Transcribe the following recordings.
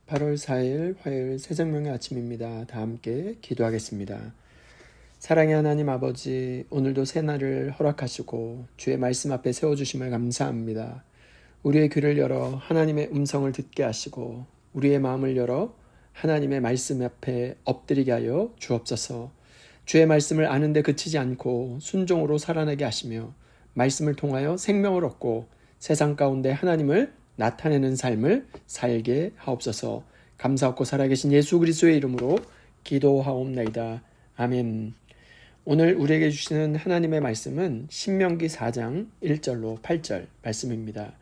8월 4일 화요일 새생명의 아침입니다. 다 함께 기도하겠습니다. 사랑의 하나님 아버지, 오늘도 새날을 허락하시고 주의 말씀 앞에 세워주심을 감사합니다. 우리의 귀를 열어 하나님의 음성을 듣게 하시고 우리의 마음을 열어 하나님의 말씀 앞에 엎드리게 하여 주옵소서. 주의 말씀을 아는데 그치지 않고 순종으로 살아나게 하시며 말씀을 통하여 생명을 얻고 세상 가운데 하나님을 나타내는 삶을 살게 하옵소서. 감사하고 살아계신 예수 그리스도의 이름으로 기도하옵나이다. 아멘. 오늘 우리에게 주시는 하나님의 말씀은 신명기 4장 1절로 8절 말씀입니다.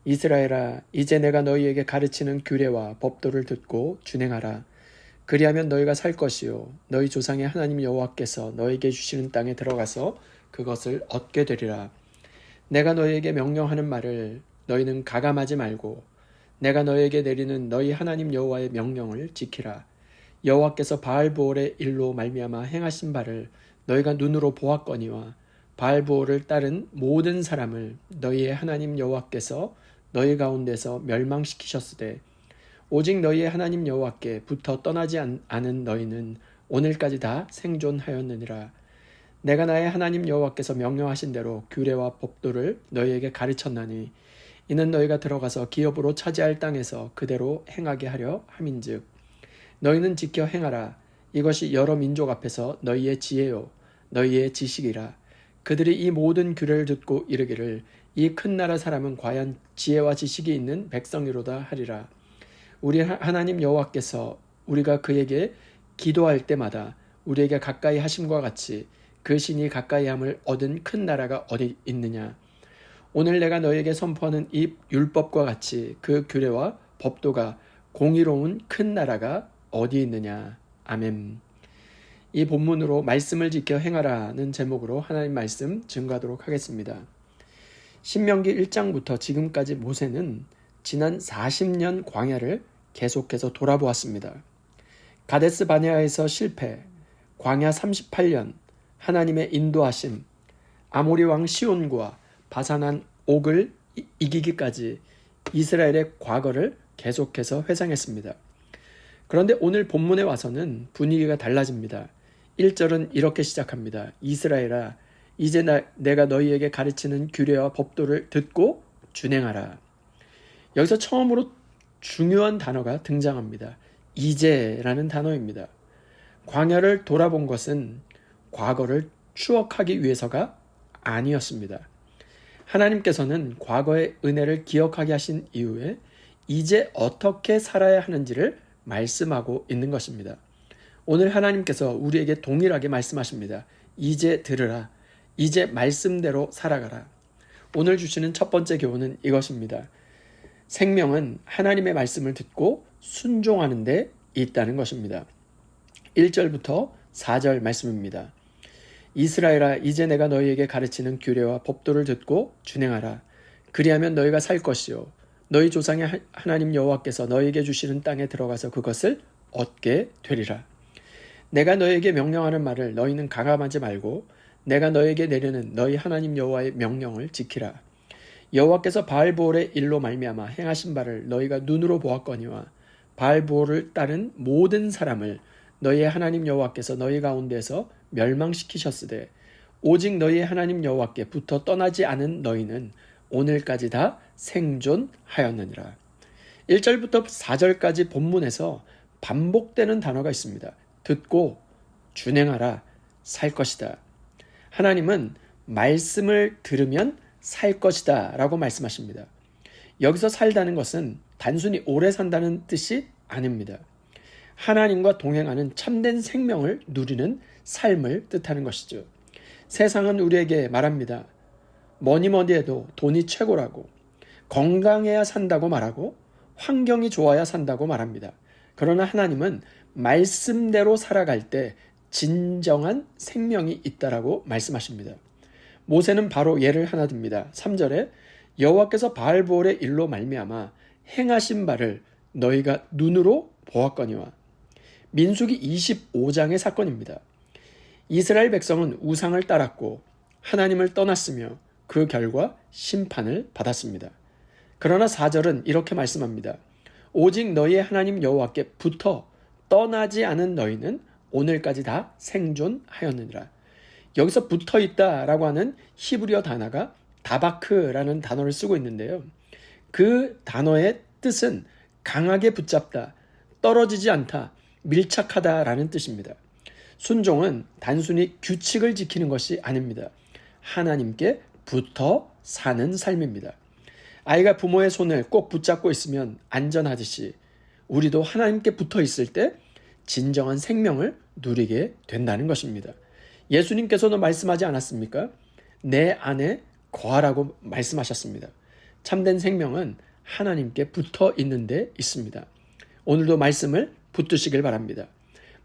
이스라엘아, 이제 내가 너희에게 가르치는 규례와 법도를 듣고 준행하라. 그리하면 너희가 살 것이요 너희 조상의 하나님 여호와께서 너희에게 주시는 땅에 들어가서 그것을 얻게 되리라. 내가 너희에게 명령하는 말을 너희는 가감하지 말고 내가 너희에게 내리는 너희 하나님 여호와의 명령을 지키라. 여호와께서 바알브올의 일로 말미암아 행하신 바를 너희가 눈으로 보았거니와 바알브올을 따른 모든 사람을 너희의 하나님 여호와께서 너희 가운데서 멸망시키셨으되 오직 너희의 하나님 여호와께 붙어 떠나지 않은 너희는 오늘까지 다 생존하였느니라. 내가 나의 하나님 여호와께서 명령하신 대로 규례와 법도를 너희에게 가르쳤나니 이는 너희가 들어가서 기업으로 차지할 땅에서 그대로 행하게 하려 함인즉 너희는 지켜 행하라. 이것이 여러 민족 앞에서 너희의 지혜요 너희의 지식이라. 그들이 이 모든 규례를 듣고 이르기를 이 큰 나라 사람은 과연 지혜와 지식이 있는 백성이로다 하리라. 우리 하나님 여호와께서 우리가 그에게 기도할 때마다 우리에게 가까이 하심과 같이 그 신이 가까이함을 얻은 큰 나라가 어디 있느냐. 오늘 내가 너에게 선포하는 이 율법과 같이 그 규례와 법도가 공의로운 큰 나라가 어디 있느냐. 아멘. 이 본문으로 말씀을 지켜 행하라는 제목으로 하나님 말씀 증거하도록 하겠습니다. 신명기 1장부터 지금까지 모세는 지난 40년 광야를 계속해서 돌아보았습니다. 가데스 바네아에서 실패, 광야 38년, 하나님의 인도하심, 아모리 왕 시온과 바산한 옥을 이기기까지 이스라엘의 과거를 계속해서 회상했습니다. 그런데 오늘 본문에 와서는 분위기가 달라집니다. 1절은 이렇게 시작합니다. 이스라엘아, 이제 내가 너희에게 가르치는 규례와 법도를 듣고 준행하라. 여기서 처음으로 중요한 단어가 등장합니다. 이제라는 단어입니다. 광야를 돌아본 것은 과거를 추억하기 위해서가 아니었습니다. 하나님께서는 과거의 은혜를 기억하게 하신 이후에 이제 어떻게 살아야 하는지를 말씀하고 있는 것입니다. 오늘 하나님께서 우리에게 동일하게 말씀하십니다. 이제 들으라. 이제 말씀대로 살아가라. 오늘 주시는 첫 번째 교훈은 이것입니다. 생명은 하나님의 말씀을 듣고 순종하는 데 있다는 것입니다. 1절부터 4절 말씀입니다. 이스라엘아, 이제 내가 너희에게 가르치는 규례와 법도를 듣고 준행하라. 그리하면 너희가 살 것이요 너희 조상의 하나님 여호와께서 너희에게 주시는 땅에 들어가서 그것을 얻게 되리라. 내가 너희에게 명령하는 말을 너희는 가감하지 말고 내가 너희에게 내리는 너희 하나님 여호와의 명령을 지키라. 여호와께서 바알브올의 일로 말미암아 행하신 바를 너희가 눈으로 보았거니와 바알브올을 따른 모든 사람을 너희의 하나님 여호와께서 너희 가운데서 멸망시키셨으되 오직 너희의 하나님 여호와께 붙어 떠나지 않은 너희는 오늘까지 다 생존하였느니라. 1절부터 4절까지 본문에서 반복되는 단어가 있습니다. 듣고 준행하라, 살 것이다. 하나님은 말씀을 들으면 살 것이다 라고 말씀하십니다. 여기서 살다는 것은 단순히 오래 산다는 뜻이 아닙니다. 하나님과 동행하는 참된 생명을 누리는 삶을 뜻하는 것이죠. 세상은 우리에게 말합니다. 뭐니 해도 돈이 최고라고, 건강해야 산다고 말하고, 환경이 좋아야 산다고 말합니다. 그러나 하나님은 말씀대로 살아갈 때 진정한 생명이 있다라고 말씀하십니다. 모세는 바로 예를 하나 듭니다. 3절에 여호와께서 바알브올의 일로 말미암아 행하신 바를 너희가 눈으로 보았거니와. 민수기 25장의 사건입니다. 이스라엘 백성은 우상을 따랐고 하나님을 떠났으며 그 결과 심판을 받았습니다. 그러나 4절은 이렇게 말씀합니다. 오직 너희의 하나님 여호와께 붙어 떠나지 않은 너희는 오늘까지 다 생존하였느니라. 여기서 붙어 있다라고 하는 히브리어 단어가 다바크라는 단어를 쓰고 있는데요. 그 단어의 뜻은 강하게 붙잡다, 떨어지지 않다, 밀착하다라는 뜻입니다. 순종은 단순히 규칙을 지키는 것이 아닙니다. 하나님께 붙어 사는 삶입니다. 아이가 부모의 손을 꼭 붙잡고 있으면 안전하듯이 우리도 하나님께 붙어 있을 때 진정한 생명을 누리게 된다는 것입니다. 예수님께서도 말씀하지 않았습니까? 내 안에 거하라고 말씀하셨습니다. 참된 생명은 하나님께 붙어 있는 데 있습니다. 오늘도 말씀을 붙드시길 바랍니다.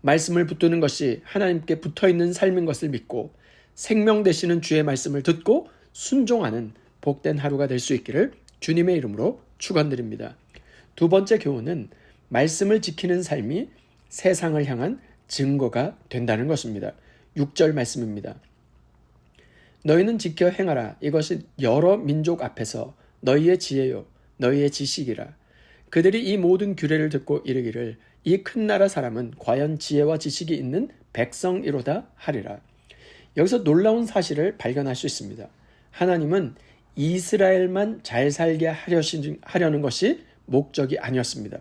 말씀을 붙드는 것이 하나님께 붙어 있는 삶인 것을 믿고 생명 되시는 주의 말씀을 듣고 순종하는 복된 하루가 될 수 있기를 주님의 이름으로 축원드립니다. 두 번째 교훈은 말씀을 지키는 삶이 세상을 향한 증거가 된다는 것입니다. 6절 말씀입니다. 너희는 지켜 행하라. 이것이 여러 민족 앞에서 너희의 지혜요 너희의 지식이라. 그들이 이 모든 규례를 듣고 이르기를 이 큰 나라 사람은 과연 지혜와 지식이 있는 백성이로다 하리라. 여기서 놀라운 사실을 발견할 수 있습니다. 하나님은 이스라엘만 잘 살게 하려는 것이 목적이 아니었습니다.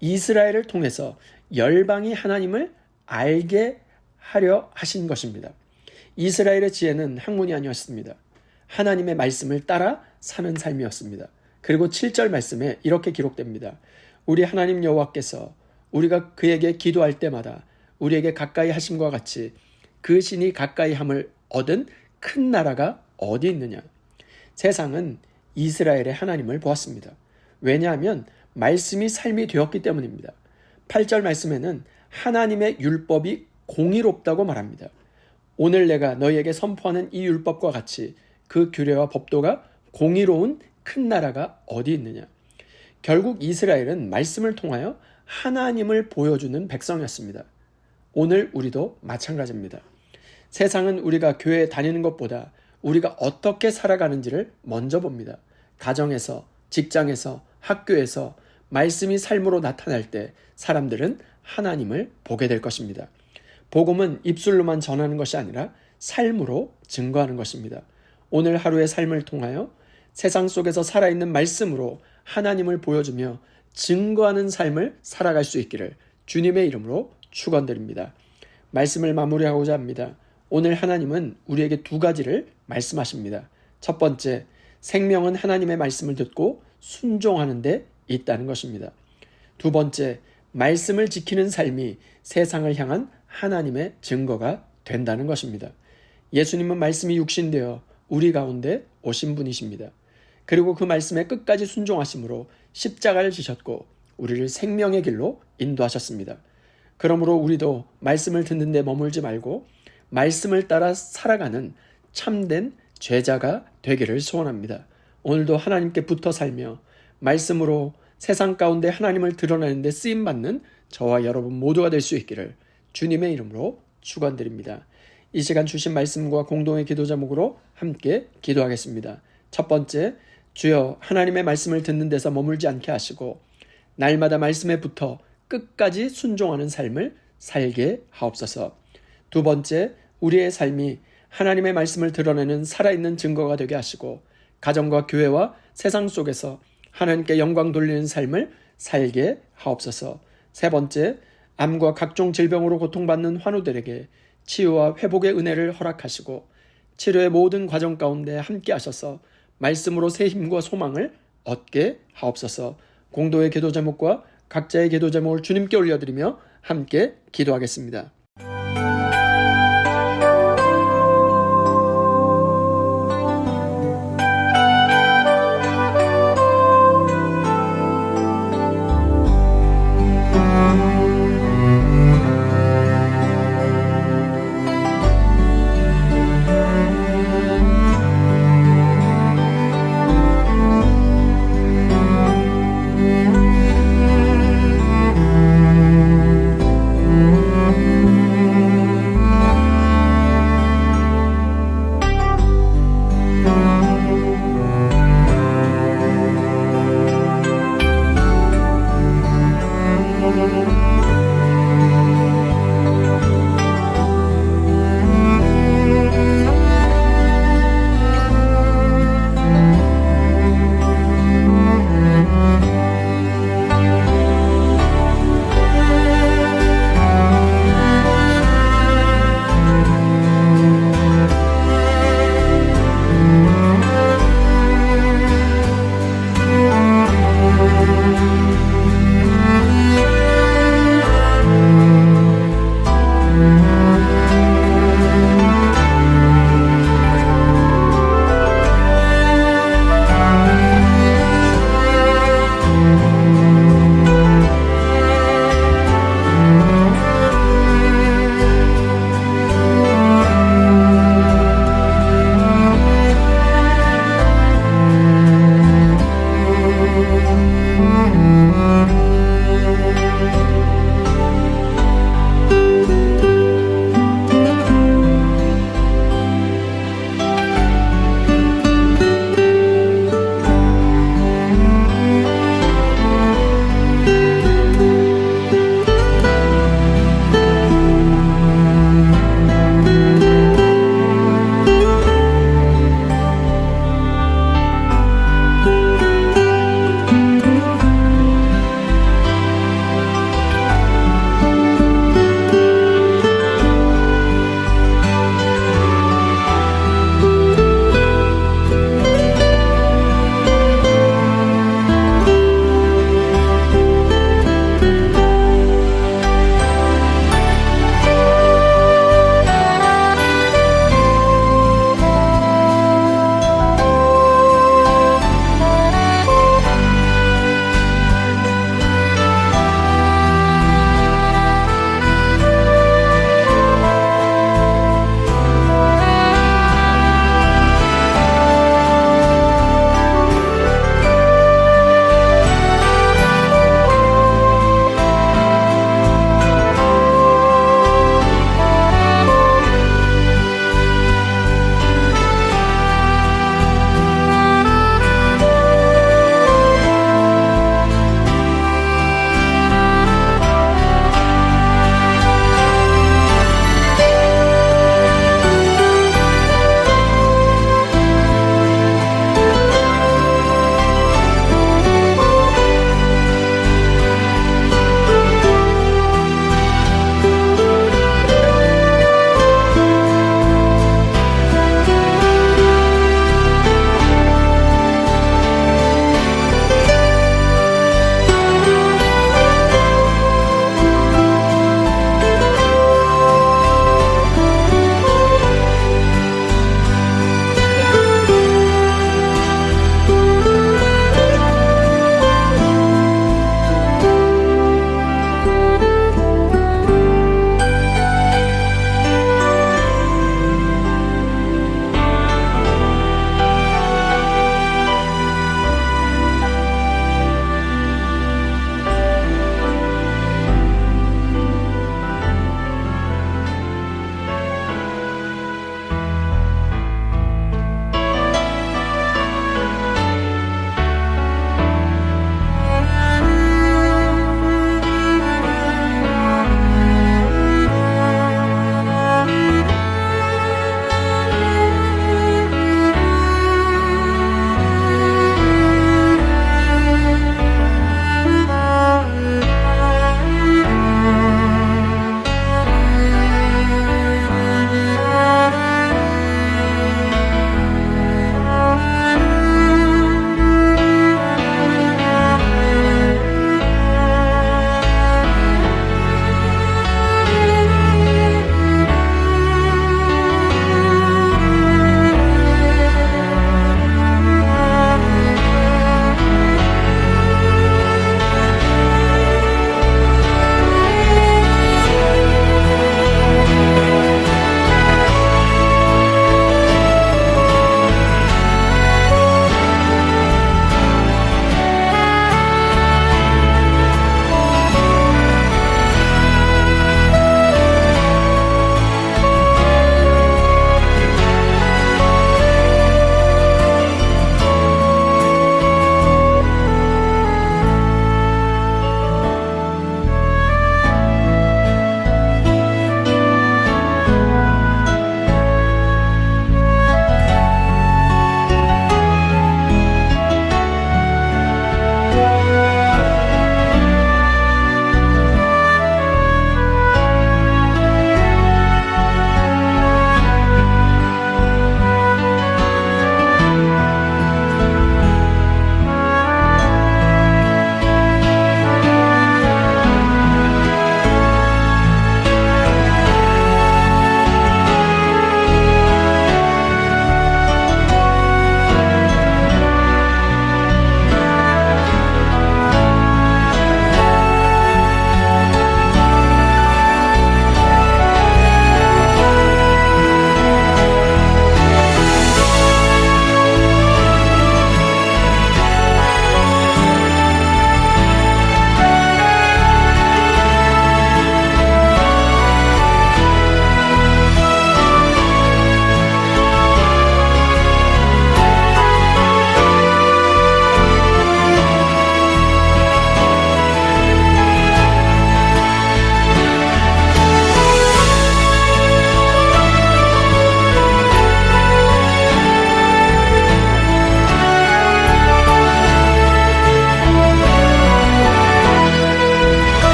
이스라엘을 통해서 열방이 하나님을 알게 하려 하신 것입니다. 이스라엘의 지혜는 학문이 아니었습니다. 하나님의 말씀을 따라 사는 삶이었습니다. 그리고 7절 말씀에 이렇게 기록됩니다. 우리 하나님 여호와께서 우리가 그에게 기도할 때마다 우리에게 가까이 하심과 같이 그 신이 가까이 함을 얻은 큰 나라가 어디 있느냐. 세상은 이스라엘의 하나님을 보았습니다. 왜냐하면 말씀이 삶이 되었기 때문입니다. 8절 말씀에는 하나님의 율법이 공의롭다고 말합니다. 오늘 내가 너희에게 선포하는 이 율법과 같이 그 규례와 법도가 공의로운 큰 나라가 어디 있느냐. 결국 이스라엘은 말씀을 통하여 하나님을 보여주는 백성이었습니다. 오늘 우리도 마찬가지입니다. 세상은 우리가 교회에 다니는 것보다 우리가 어떻게 살아가는지를 먼저 봅니다. 가정에서, 직장에서, 학교에서 말씀이 삶으로 나타날 때 사람들은 하나님을 보게 될 것입니다. 복음은 입술로만 전하는 것이 아니라 삶으로 증거하는 것입니다. 오늘 하루의 삶을 통하여 세상 속에서 살아있는 말씀으로 하나님을 보여주며 증거하는 삶을 살아갈 수 있기를 주님의 이름으로 축원드립니다. 말씀을 마무리하고자 합니다. 오늘 하나님은 우리에게 두 가지를 말씀하십니다. 첫 번째, 생명은 하나님의 말씀을 듣고 순종하는 데 있다는 것입니다. 두 번째, 말씀을 지키는 삶이 세상을 향한 하나님의 증거가 된다는 것입니다. 예수님은 말씀이 육신되어 우리 가운데 오신 분이십니다. 그리고 그 말씀에 끝까지 순종하심으로 십자가를 지셨고 우리를 생명의 길로 인도하셨습니다. 그러므로 우리도 말씀을 듣는 데 머물지 말고 말씀을 따라 살아가는 참된 제자가 되기를 소원합니다. 오늘도 하나님께 붙어 살며 말씀으로 세상 가운데 하나님을 드러내는 데 쓰임받는 저와 여러분 모두가 될 수 있기를 주님의 이름으로 축원드립니다. 이 시간 주신 말씀과 공동의 기도 제목으로 함께 기도하겠습니다. 첫 번째, 주여 하나님의 말씀을 듣는 데서 머물지 않게 하시고 날마다 말씀에 붙어 끝까지 순종하는 삶을 살게 하옵소서. 두 번째, 우리의 삶이 하나님의 말씀을 드러내는 살아있는 증거가 되게 하시고 가정과 교회와 세상 속에서 하나님께 영광 돌리는 삶을 살게 하옵소서. 세 번째, 암과 각종 질병으로 고통받는 환우들에게 치유와 회복의 은혜를 허락하시고 치료의 모든 과정 가운데 함께 하셔서 말씀으로 새 힘과 소망을 얻게 하옵소서. 공도의 기도 제목과 각자의 기도 제목을 주님께 올려드리며 함께 기도하겠습니다.